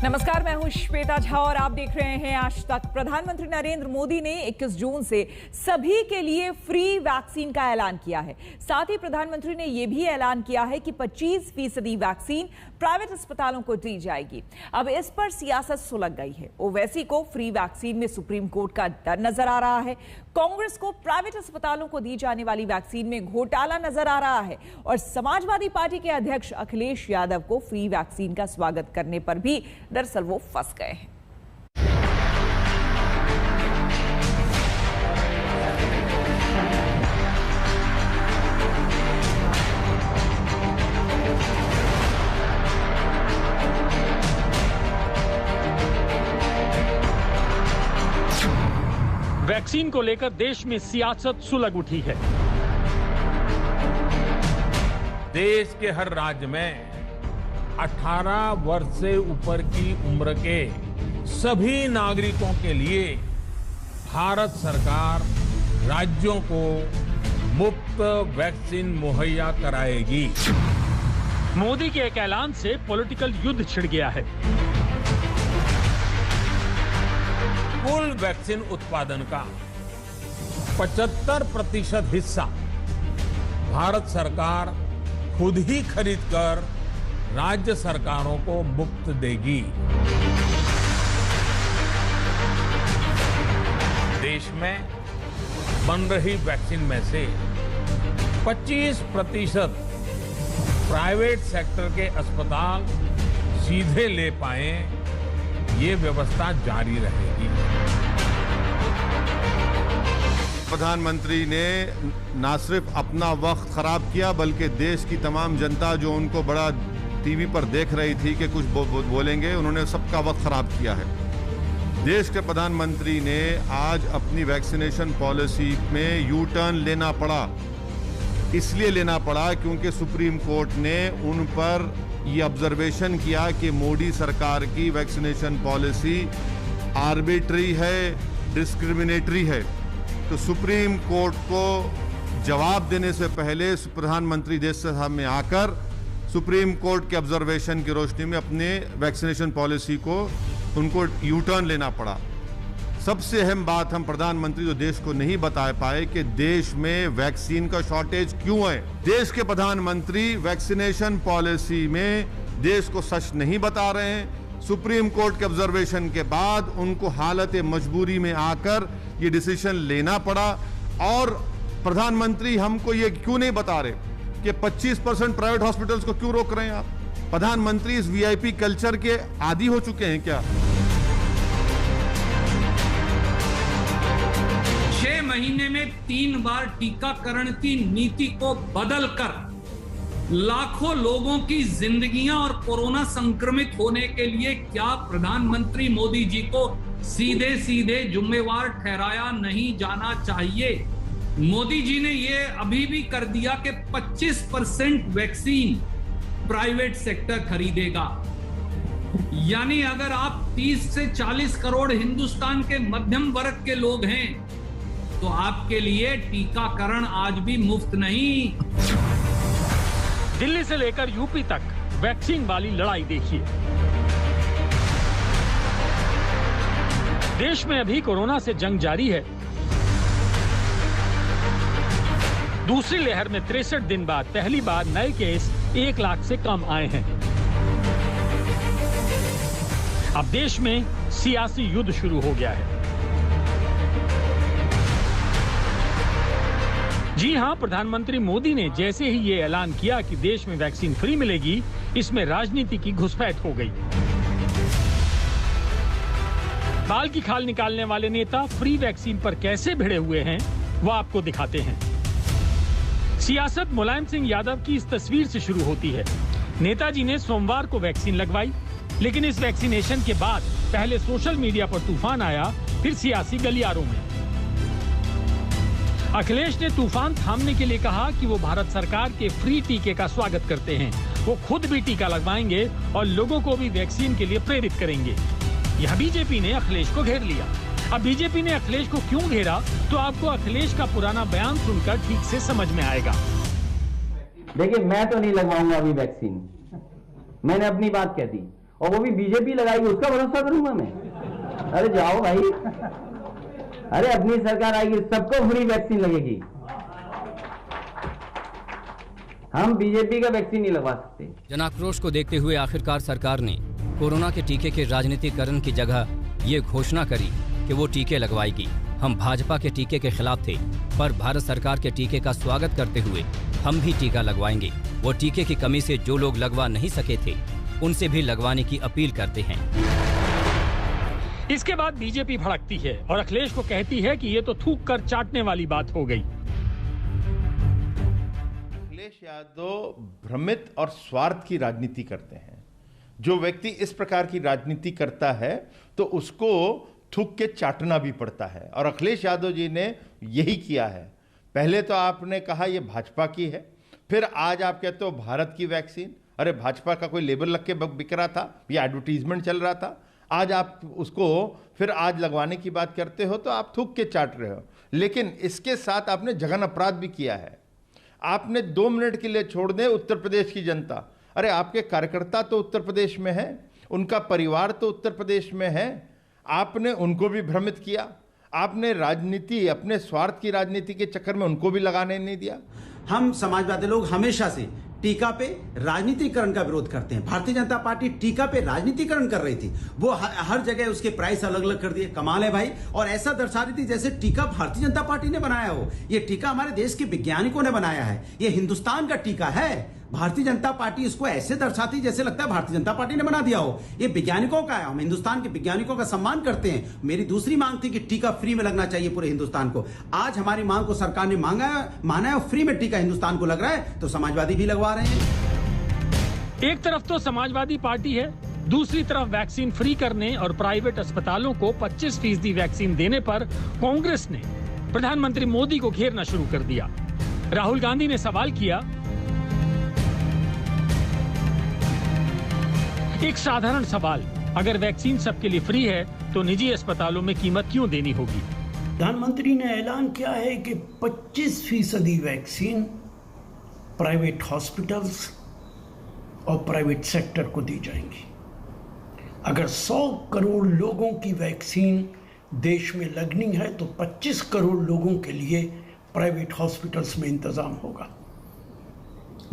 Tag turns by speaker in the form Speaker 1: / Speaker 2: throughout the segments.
Speaker 1: नमस्कार, मैं हूं श्वेता झा और आप देख रहे हैं आज तक। प्रधानमंत्री नरेंद्र मोदी ने 21 जून से सभी के लिए फ्री वैक्सीन का ऐलान किया है। साथ ही प्रधानमंत्री ने यह भी ऐलान किया है कि 25% वैक्सीन प्राइवेट अस्पतालों को दी जाएगी। अब इस पर सियासत सुलग गई है। ओवैसी को फ्री वैक्सीन में सुप्रीम कोर्ट का डर नजर आ रहा है। कांग्रेस को प्राइवेट अस्पतालों को दी जाने वाली वैक्सीन में घोटाला नजर आ रहा है और समाजवादी पार्टी के अध्यक्ष अखिलेश यादव को फ्री वैक्सीन का स्वागत करने पर भी दरअसल वो फंस गए हैं।
Speaker 2: वैक्सीन को लेकर देश में सियासत सुलग उठी है।
Speaker 3: देश के हर राज्य में 18 वर्ष से ऊपर की उम्र के सभी नागरिकों के लिए भारत सरकार राज्यों को मुफ्त वैक्सीन मुहैया कराएगी।
Speaker 2: मोदी के एक ऐलान से पॉलिटिकल युद्ध छिड़ गया है।
Speaker 3: कुल वैक्सीन उत्पादन का 75% हिस्सा भारत सरकार खुद ही खरीदकर राज्य सरकारों को मुफ्त देगी। देश में बन रही वैक्सीन में से 25% प्राइवेट सेक्टर के अस्पताल सीधे ले पाए, ये व्यवस्था जारी रहेगी।
Speaker 4: प्रधानमंत्री ने ना सिर्फ अपना वक्त खराब किया बल्कि देश की तमाम जनता जो उनको बड़ा टीवी पर देख रही थी कि कुछ बोलेंगे, उन्होंने सबका वक्त खराब किया है। देश के प्रधानमंत्री ने आज अपनी वैक्सीनेशन पॉलिसी में यू टर्न लेना पड़ा। इसलिए लेना पड़ा क्योंकि सुप्रीम कोर्ट ने उन पर ये ऑब्जर्वेशन किया कि मोदी सरकार की वैक्सीनेशन पॉलिसी आर्बिट्री है, डिस्क्रिमिनेटरी है। तो सुप्रीम कोर्ट को जवाब देने से पहले प्रधानमंत्री देश के सामने आकर सुप्रीम कोर्ट के ऑब्जर्वेशन की रोशनी में अपने वैक्सीनेशन पॉलिसी को उनको यू टर्न लेना पड़ा। सबसे अहम बात हम प्रधानमंत्री जो देश को नहीं बता पाए कि देश में वैक्सीन का शॉर्टेज क्यों है। देश के प्रधानमंत्री वैक्सीनेशन पॉलिसी में देश को सच नहीं बता रहे हैं। सुप्रीम कोर्ट के ऑब्जर्वेशन के बाद उनको हालत मजबूरी में आकर ये डिसीजन लेना पड़ा। और प्रधानमंत्री हमको ये क्यों नहीं बता रहे कि 25% प्राइवेट हॉस्पिटल्स को क्यों रोक रहे हैं आप? प्रधानमंत्री इस वीआईपी कल्चर के आदी हो चुके हैं क्या?
Speaker 5: 6 महीने में 3 बार टीकाकरण की नीति को बदलकर लाखों लोगों की जिंदगियां और कोरोना संक्रमित होने के लिए क्या प्रधानमंत्री मोदी जी को सीधे सीधे जिम्मेवार ठहराया नहीं जाना चाहिए? मोदी जी ने ये अभी भी कर दिया कि 25% वैक्सीन प्राइवेट सेक्टर खरीदेगा। यानी अगर आप 30 से 40 करोड़ हिंदुस्तान के मध्यम वर्ग के लोग हैं तो आपके लिए टीकाकरण आज भी मुफ्त नहीं।
Speaker 2: दिल्ली से लेकर यूपी तक वैक्सीन वाली लड़ाई देखिए। देश में अभी कोरोना से जंग जारी है। दूसरी लहर में 63 दिन बाद पहली बार नए केस 1 लाख से कम आए हैं। अब देश में सियासी युद्ध शुरू हो गया है। जी हां, प्रधानमंत्री मोदी ने जैसे ही ये ऐलान किया कि देश में वैक्सीन फ्री मिलेगी, इसमें राजनीति की घुसपैठ हो गई। बाल की खाल निकालने वाले नेता फ्री वैक्सीन पर कैसे भिड़े हुए हैं, वो आपको दिखाते हैं। सियासत मुलायम सिंह यादव की इस तस्वीर से शुरू होती है। नेताजी ने सोमवार को वैक्सीन लगवाई, लेकिन इस वैक्सीनेशन के बाद पहले सोशल मीडिया पर तूफान आया, फिर सियासी गलियारों में। अखिलेश ने तूफान थामने के लिए कहा कि वो भारत सरकार के फ्री टीके का स्वागत करते हैं। वो खुद भी टीका लगवाएंगे और लोगों को भी वैक्सीन के लिए प्रेरित करेंगे। यह बीजेपी ने अखिलेश को घेर लिया। अब बीजेपी ने अखिलेश को क्यों घेरा, तो आपको अखिलेश का पुराना बयान सुनकर ठीक से समझ में आएगा।
Speaker 6: देखिए, मैं तो नहीं लगवाऊंगा अभी वैक्सीन, मैंने अपनी बात कह दी। और वो भी बीजेपी लगाएगी, उसका भरोसा करूंगा मैं? अरे जाओ भाई, अरे अपनी सरकार आएगी, सबको फ्री वैक्सीन लगेगी। हम बीजेपी का वैक्सीन नहीं लगवा सकते।
Speaker 7: जनाक्रोश को देखते हुए आखिरकार सरकार ने कोरोना के टीके के राजनीतिकरण की जगह ये घोषणा करी कि वो टीके लगवाएगी। हम भाजपा के टीके के खिलाफ थे, पर भारत सरकार के टीके का स्वागत करते हुए हम भी टीका लगवाएंगे। वो टीके की कमी से जो लोग लगवा नहीं सके थे, उनसे भी लगवाने की अपील करते हैं।
Speaker 2: इसके बाद बीजेपी भड़कती है और अखिलेश को कहती है कि ये तो थूक कर चाटने वाली बात हो गई।
Speaker 8: अखिलेश यादव भ्रमित और स्वार्थ की राजनीति करते हैं। जो व्यक्ति इस प्रकार की राजनीति करता है तो उसको थूक के चाटना भी पड़ता है, और अखिलेश यादव जी ने यही किया है। पहले तो आपने कहा ये भाजपा की है, फिर आज आप कहते हो भारत की वैक्सीन। अरे भाजपा का कोई लेबल लग के बिक रहा था, ये एडवर्टीजमेंट चल रहा था, आज आप उसको फिर आज लगवाने की बात करते हो तो आप थूक के चाट रहे हो। लेकिन इसके साथ आपने जघन्य अपराध भी किया है। आपने 2 मिनट के लिए छोड़ दें उत्तर प्रदेश की जनता, अरे आपके कार्यकर्ता तो उत्तर प्रदेश में है, उनका परिवार तो उत्तर प्रदेश में है, आपने उनको भी भ्रमित किया। आपने राजनीति, अपने स्वार्थ की राजनीति के चक्कर में उनको भी लगाने नहीं दिया।
Speaker 9: हम समाजवादी लोग हमेशा से टीका पे राजनीतिकरण का विरोध करते हैं। भारतीय जनता पार्टी टीका पे राजनीतिकरण कर रही थी, वो हर जगह उसके प्राइस अलग अलग कर दिए। कमाल है भाई, और ऐसा दर्शा रही थी जैसे टीका भारतीय जनता पार्टी ने बनाया हो। ये टीका हमारे देश के वैज्ञानिकों ने बनाया है, ये हिंदुस्तान का टीका है। भारतीय जनता पार्टी इसको ऐसे दर्शाती जैसे लगता है भारतीय जनता पार्टी ने बना दिया हो। ये वैज्ञानिकों का है, हम हिंदुस्तान के वैज्ञानिकों का सम्मान करते हैं। मेरी दूसरी मांग थी कि टीका फ्री में लगना चाहिए पूरे हिंदुस्तान को। आज हमारी मांग को सरकार ने माना है और फ्री में टीका हिंदुस्तान को लग रहा है, तो समाजवादी भी लगवा रहे हैं।
Speaker 2: एक तरफ तो समाजवादी पार्टी है, दूसरी तरफ वैक्सीन फ्री करने और प्राइवेट अस्पतालों को 25% वैक्सीन देने पर कांग्रेस ने प्रधानमंत्री मोदी को घेरना शुरू कर दिया। राहुल गांधी ने सवाल किया, एक साधारण सवाल, अगर वैक्सीन सबके लिए फ्री है तो निजी अस्पतालों में कीमत क्यों देनी होगी?
Speaker 10: प्रधानमंत्री ने ऐलान किया है कि 25% वैक्सीन प्राइवेट हॉस्पिटल्स और प्राइवेट सेक्टर को दी जाएंगी। अगर 100 करोड़ लोगों की वैक्सीन देश में लगनी है तो 25 करोड़ लोगों के लिए प्राइवेट हॉस्पिटल्स में इंतजाम होगा।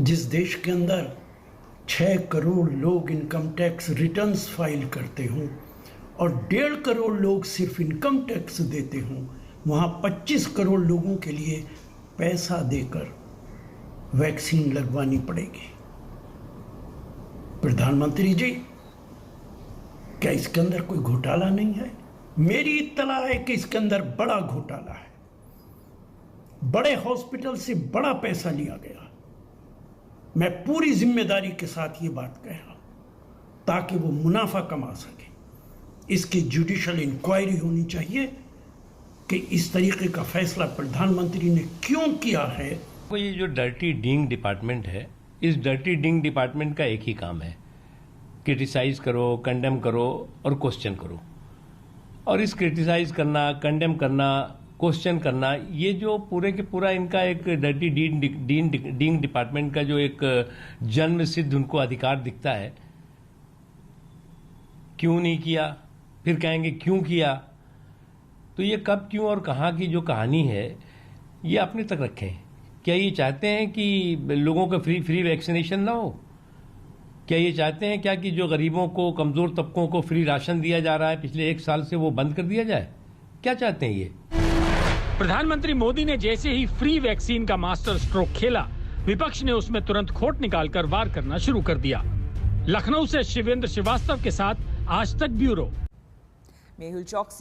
Speaker 10: जिस देश के अंदर 6 करोड़ लोग इनकम टैक्स रिटर्न्स फाइल करते हों और 1.5 करोड़ लोग सिर्फ इनकम टैक्स देते हों, वहाँ 25 करोड़ लोगों के लिए पैसा देकर वैक्सीन लगवानी पड़ेगी। प्रधानमंत्री जी, क्या इसके अंदर कोई घोटाला नहीं है? मेरी इत्तला है कि इसके अंदर बड़ा घोटाला है। बड़े हॉस्पिटल से बड़ा पैसा लिया गया। मैं पूरी जिम्मेदारी के साथ ये बात कह रहा हूं ताकि वो मुनाफा कमा सके। इसकी जुडिशियल इंक्वायरी होनी चाहिए कि इस तरीके का फैसला प्रधानमंत्री ने क्यों किया है।
Speaker 11: ये जो डर्टी डीइंग डिपार्टमेंट है, इस डर्टी डीइंग डिपार्टमेंट का एक ही काम है, क्रिटिसाइज करो, कंडेम करो और क्वेश्चन करो। और इस क्रिटिसाइज करना, कंडेम करना, क्वेश्चन करना, ये जो पूरे के पूरा इनका एक डर्टी डीइंग डिपार्टमेंट का जो एक जन्म सिद्ध उनको अधिकार दिखता है। क्यों नहीं किया, फिर कहेंगे क्यों किया। तो ये कब, क्यों और कहाँ की जो कहानी है ये अपने तक रखें। क्या ये चाहते हैं कि लोगों को फ्री वैक्सीनेशन ना हो? क्या ये चाहते हैं क्या कि जो गरीबों को, कमजोर तबकों को फ्री राशन दिया जा रहा है पिछले 1 साल से, वो बंद कर दिया जाए? क्या चाहते हैं ये?
Speaker 2: प्रधानमंत्री मोदी ने जैसे ही फ्री वैक्सीन का मास्टर स्ट्रोक खेला, विपक्ष ने उसमें तुरंत खोट निकालकर वार करना शुरू कर दिया। लखनऊ से शिवेंद्र श्रीवास्तव के साथ आज तक ब्यूरो।
Speaker 1: मेहुल चौकसी।